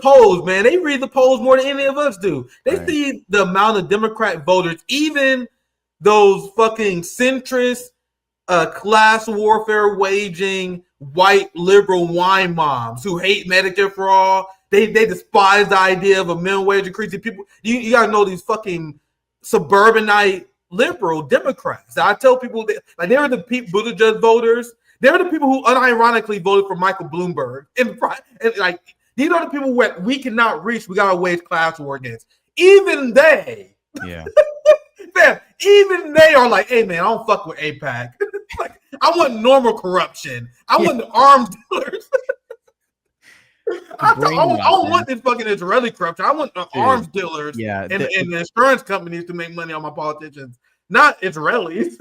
polls, man. They read the polls more than any of us do. They Right. see the amount of Democrat voters, even those fucking centrist, class warfare waging white liberal wine moms who hate Medicare for all. They despise the idea of a minimum wage increase. People, you gotta know these fucking suburbanite liberal Democrats. I tell people that, like, they were the Pete Buttigieg voters. They were the people who unironically voted for Michael Bloomberg. And like, these are the people where we cannot reach. We gotta wage class war against. Even they, Yeah. man, even they are like, hey man, I don't fuck with AIPAC. Like, I want normal corruption. I want the arms dealers. I don't want this fucking Israeli corruption. I want the arms dealers and the insurance companies to make money on my politicians, not Israelis.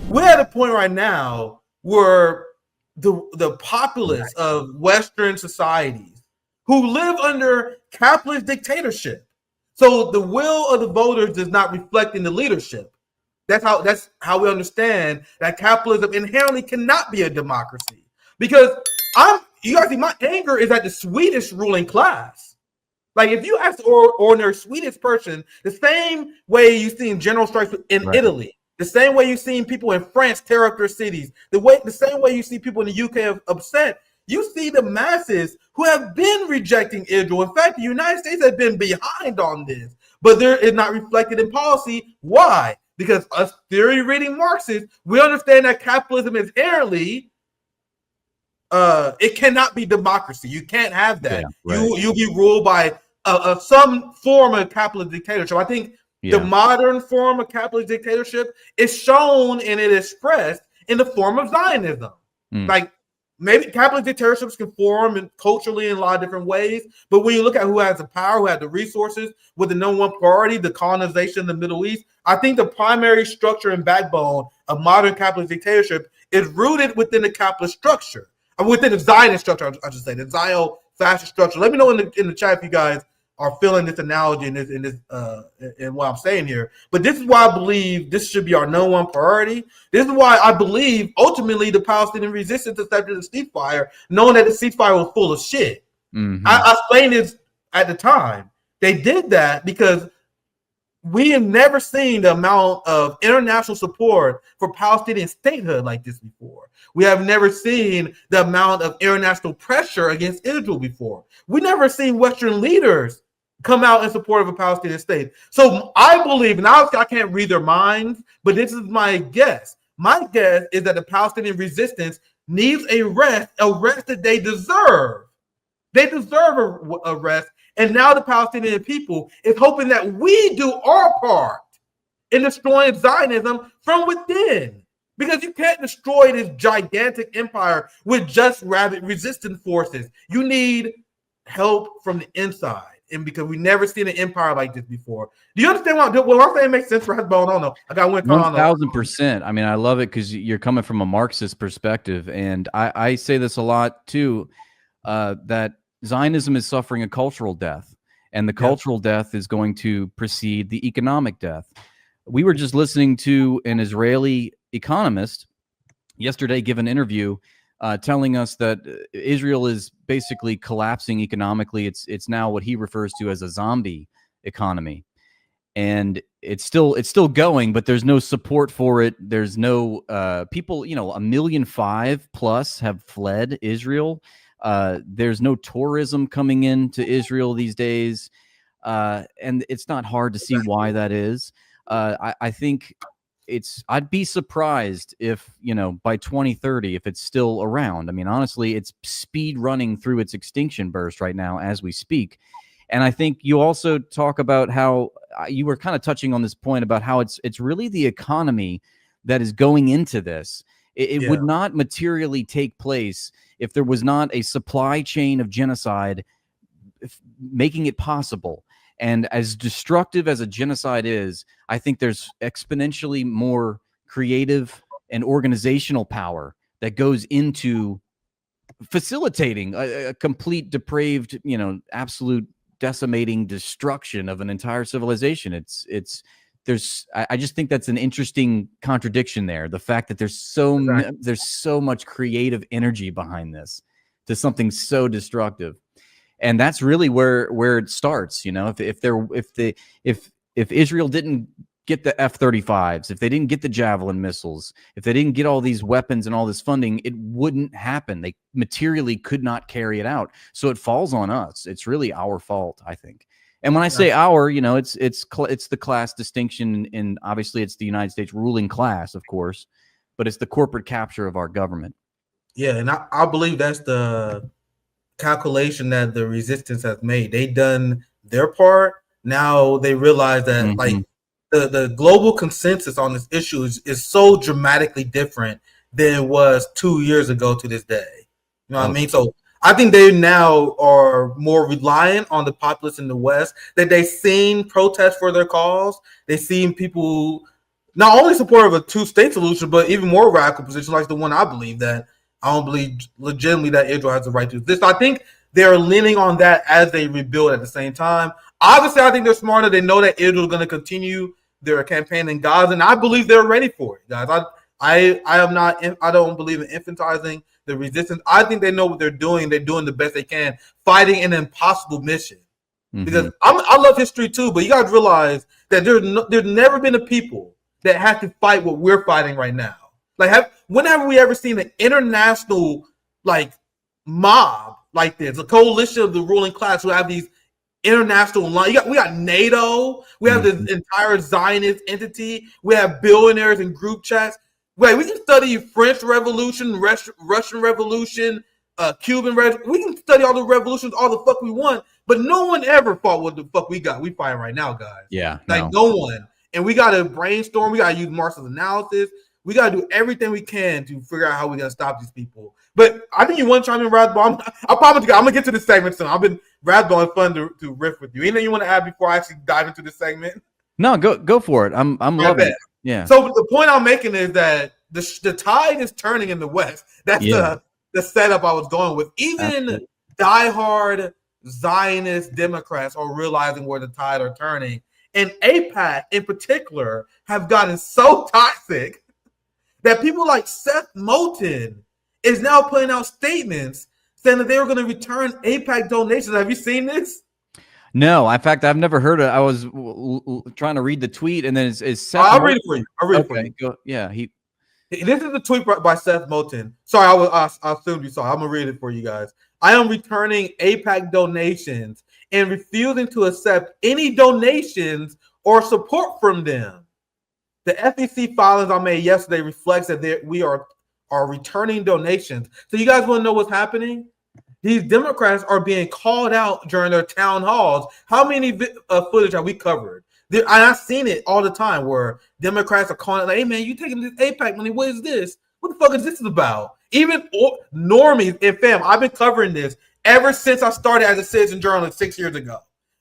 We're at a point right now where the populists of Western societies who live under capitalist dictatorship. So the will of the voters does not reflect in the leadership. That's how we understand that capitalism inherently cannot be a democracy. Because you guys see, my anger is at the Swedish ruling class. Like, if you ask the ordinary Swedish person, the same way you've seen general strikes in Italy, the same way you've seen people in France tear up their cities, the same way you see people in the UK upset, you see the masses who have been rejecting Israel. In fact, the United States has been behind on this, but there is not reflected in policy. Why? Because us theory-reading Marxists, we understand that capitalism is inherently, it cannot be democracy. You can't have that. You'll be ruled by some form of capitalist dictatorship. I think the modern form of capitalist dictatorship is shown and it is expressed in the form of Zionism. Like, maybe capitalist dictatorships can form culturally in a lot of different ways, but when you look at who has the power, who has the resources, with the number one priority, the colonization of the Middle East, I think the primary structure and backbone of modern capitalist dictatorship is rooted within the capitalist structure, within the Zionist structure, I should say, the Zio-fascist structure. Let me know in the chat if you guys are feeling this analogy in what I'm saying here. But this is why I believe this should be our number one priority. This is why I believe ultimately the Palestinian resistance accepted the ceasefire, knowing that the ceasefire was full of shit. I explained this at the time. They did that because we have never seen the amount of international support for Palestinian statehood like this before. We have never seen the amount of international pressure against Israel before. We never seen Western leaders come out in support of a Palestinian state. So I believe, and I can't read their minds, but this is my guess. My guess is that the Palestinian resistance needs a rest that they deserve. They deserve a rest. And now the Palestinian people is hoping that we do our part in destroying Zionism from within. Because you can't destroy this gigantic empire with just rabid resistance forces. You need help from the inside. And because we've never seen an empire like this before. Do you understand what I'm saying? Makes sense for Rathbone? I don't know. I got 1,000%. I mean, I love it because you're coming from a Marxist perspective. And I say this a lot too, that Zionism is suffering a cultural death. And the cultural death is going to precede the economic death. We were just listening to an Israeli economist yesterday give an interview telling us that Israel is basically collapsing economically. It's now what he refers to as a zombie economy, and it's still going, but there's no support for it. There's no people. 1.5 million plus have fled Israel. There's no tourism coming into Israel these days, and it's not hard to see why that is. I think I'd be surprised if, by 2030, if it's still around. I mean, honestly, it's speed running through its extinction burst right now as we speak. And I think you also talk about how you were kind of touching on this point about how it's really the economy that is going into this. It would not materially take place if there was not a supply chain of genocide making it possible. And as destructive as a genocide is, I think there's exponentially more creative and organizational power that goes into facilitating a complete depraved, absolute decimating destruction of an entire civilization. It's I just think that's an interesting contradiction there. The fact that there's so much creative energy behind this to something so destructive. And that's really where it starts. You know, if Israel didn't get the F-35s, if they didn't get the Javelin missiles, if they didn't get all these weapons and all this funding, it wouldn't happen. They materially could not carry it out. So it falls on us. It's really our fault, I think. And when I say our, you know, it's the class distinction, and obviously it's the United States ruling class, of course, but it's the corporate capture of our government. Yeah, and I believe that's the calculation that the resistance has made. They done their part. Now they realize that like the global consensus on this issue is so dramatically different than it was 2 years ago to this day. You know what I mean? So I think they now are more reliant on the populists in the West, that they've seen protests for their cause. They've seen people not only supportive of a two-state solution, but even more radical position, like the one I believe, that I don't believe legitimately that Israel has the right to exist. I think they're leaning on that as they rebuild at the same time. Obviously, I think they're smarter. They know that Israel is going to continue their campaign in Gaza, and I believe they're ready for it, guys. I don't believe in infantizing the resistance. I think they know what they're doing. They're doing the best they can, fighting an impossible mission. Because I love history too, but you guys realize that there's never been a people that had to fight what we're fighting right now. Like, when have we ever seen an international like mob like this, a coalition of the ruling class who have these international lines? We got NATO, we have this entire Zionist entity, we have billionaires and group chats. Wait, we can study French Revolution, Russian Revolution, Cuban Revolution. We can study all the revolutions, all the fuck we want, but no one ever fought what the fuck we got. We fighting right now, guys. Yeah, like no one. And we got to brainstorm. We got to use Marxist analysis. We got to do everything we can to figure out how we're going to stop these people. But I think you want to chime in, Rathbone. I promise you, I'm going to get to this segment soon. I've been Rathbone fun to riff with you. Anything you want to add before I actually dive into this segment? No, go for it. I'm loving it. Yeah. So the point I'm making is that the tide is turning in the West. That's the setup I was going with. Even diehard Zionist Democrats are realizing where the tide are turning. And AIPAC in particular have gotten so toxic that people like Seth Moulton is now putting out statements saying that they were going to return AIPAC donations. Have you seen this? No, in fact, I've never heard it. I was trying to read the tweet, and then it's Seth. I'll read it for you. This is the tweet by Seth Moulton. Sorry, I assumed you saw. I'm gonna read it for you guys. I am returning AIPAC donations and refusing to accept any donations or support from them. The FEC filings I made yesterday reflects that we are returning donations. So you guys want to know what's happening? These Democrats are being called out during their town halls. How many footage have we covered? I've seen it all the time where Democrats are calling it like, hey, man, you taking this AIPAC money. What is this? What the fuck is this about? Even normies and fam, I've been covering this ever since I started as a citizen journalist 6 years ago.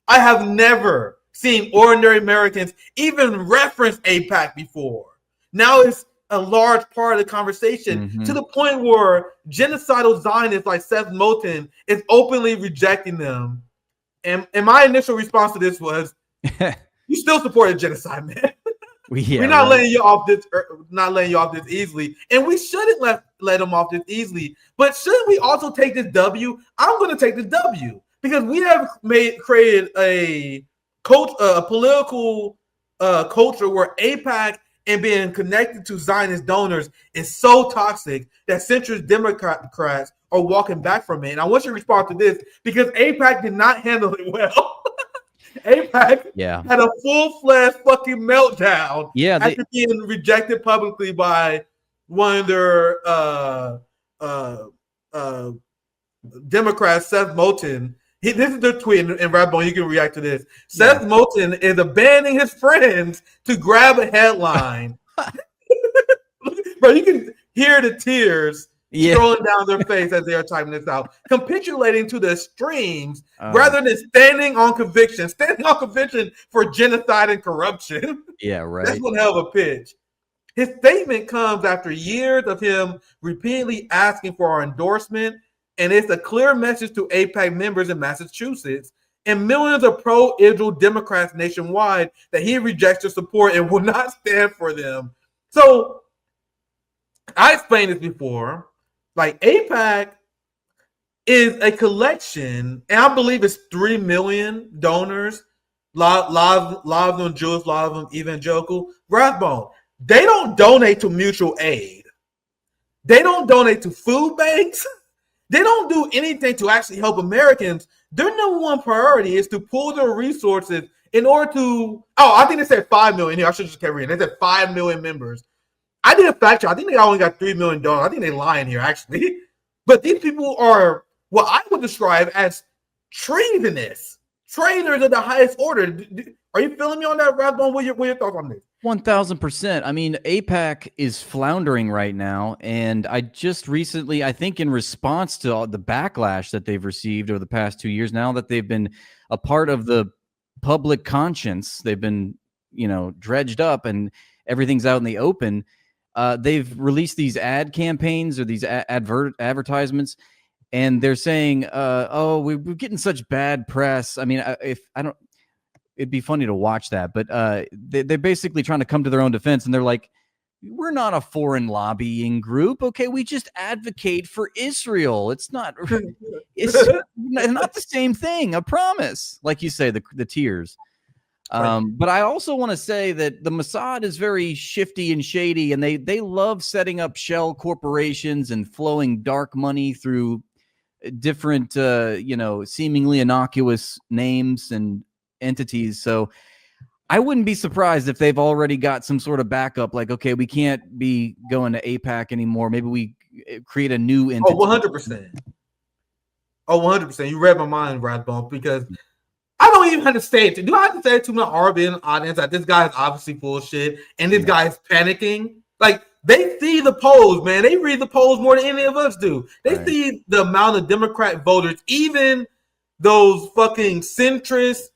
I have never seen ordinary Americans even reference AIPAC before. Now it's a large part of the conversation to the point where genocidal Zionists like Seth Moulton is openly rejecting them. And my initial response to this was, you still supported genocide, man. We're not letting you off this easily, and we shouldn't let them off this easily. But shouldn't we also take this W? I'm going to take this W because we have created a political culture where AIPAC and being connected to Zionist donors is so toxic that centrist Democrats are walking back from it. And I want you to respond to this because AIPAC did not handle it well. AIPAC had a full-fledged fucking meltdown after being rejected publicly by one of their Democrats, Seth Moulton. This is their tweet, and Rathbone, you can react to this. Seth Moulton is abandoning his friends to grab a headline. Bro, you can hear the tears strolling down their face as they are typing this out, capitulating to the extremes rather than standing on conviction for genocide and corruption. Yeah, right. That's one hell of a pitch. His statement comes after years of him repeatedly asking for our endorsement, and it's a clear message to AIPAC members in Massachusetts and millions of pro-Israel Democrats nationwide that he rejects to support and will not stand for them. So I explained this before. Like AIPAC is a collection, and I believe it's 3 million donors. A lot of them Jewish, a lot of them evangelical. Rathbone. They don't donate to mutual aid. They don't donate to food banks. They don't do anything to actually help Americans. Their number one priority is to pool their resources in order to. Oh, I think they said 5 million here. I should just keep reading. They said 5 million members. I did a fact check. I think they only got 3 million donors. I think they're lying here, actually. But these people are what I would describe as treasonous. Traitors of the highest order. Are you feeling me on that, Rathbone? What are your thoughts on this? 1000%. I mean, AIPAC is floundering right now. And I just recently, I think in response to all the backlash that they've received over the past 2 years, now that they've been a part of the public conscience, they've been, dredged up and everything's out in the open. They've released these ad campaigns or these advertisements. And they're saying, we're getting such bad press. I mean, it'd be funny to watch that, but they're basically trying to come to their own defense. And they're like, we're not a foreign lobbying group. Okay, we just advocate for Israel. It's not not the same thing. I promise. Like you say, the tears. But I also want to say that the Mossad is very shifty and shady, and they love setting up shell corporations and flowing dark money through different, seemingly innocuous names and entities. So I wouldn't be surprised if they've already got some sort of backup. Like, okay, we can't be going to AIPAC anymore. Maybe we create a new entity. 100%. 100%. You read my mind, Rathbone, because I don't even have to say it. Do I have to say it to my Arabian audience that this guy is obviously full of shit and this guy is panicking? Like, they see the polls, man. They read the polls more than any of us do. They see the amount of Democrat voters, even those fucking centrist,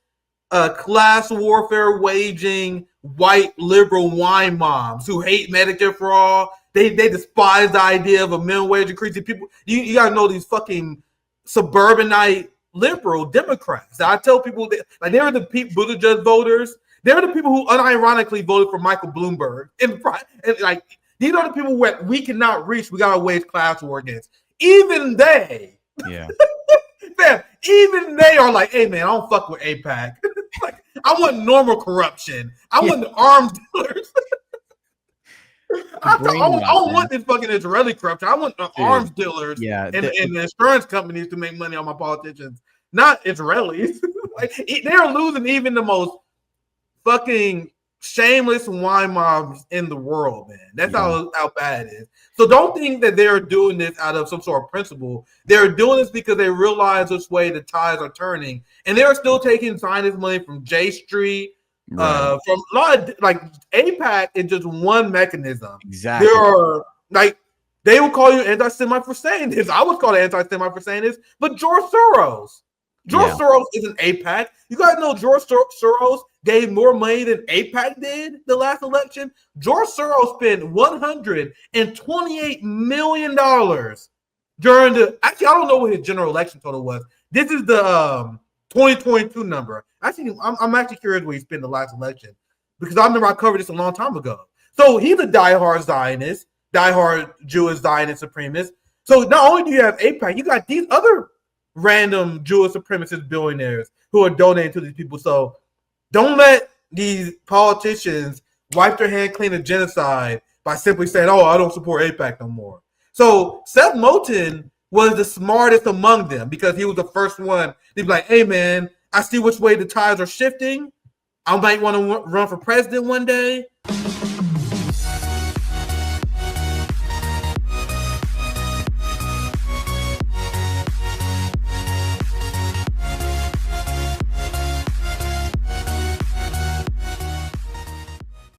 class warfare waging white liberal wine moms who hate Medicare for all. They despise the idea of a minimum wage increase. People, you gotta know these fucking suburbanite liberal Democrats. I tell people that, like, they were the Pete Buttigieg voters. They were the people who unironically voted for Michael Bloomberg. And like, these are the people that we cannot reach. We gotta wage class war against. Even they, man, even they are like, hey man, I don't fuck with AIPAC. Like, I want normal corruption. I want the arms dealers. I don't want this fucking Israeli corruption. I want the arms dealers and the insurance companies to make money on my politicians, not Israelis. Like, they're losing even the most fucking shameless wine mobs in the world, man. That's how bad it is. So don't think that they're doing this out of some sort of principle. They're doing this because they realize which way the tides are turning, and they're still taking Zionist money from J Street. From a lot of, like, AIPAC is just one mechanism. Exactly. There are, like, they will call you anti-Semite for saying this. I was called an anti-Semite for saying this, but George Soros is an AIPAC. You gotta know George Soros gave more money than AIPAC did the last election. George Soros spent $128 million during the. Actually, I don't know what his general election total was. This is the 2022 number. Actually, I'm actually curious what he spent the last election, because I remember I covered this a long time ago. So he's a diehard Zionist, diehard Jewish Zionist supremacist. So not only do you have AIPAC, you got these other random Jewish supremacist billionaires who are donating to these people. So don't let these politicians wipe their hand clean of genocide by simply saying, oh, I don't support AIPAC no more. So Seth Moulton was the smartest among them, because he was the first one to be like, hey, man, I see which way the tides are shifting. I might want to run for president one day.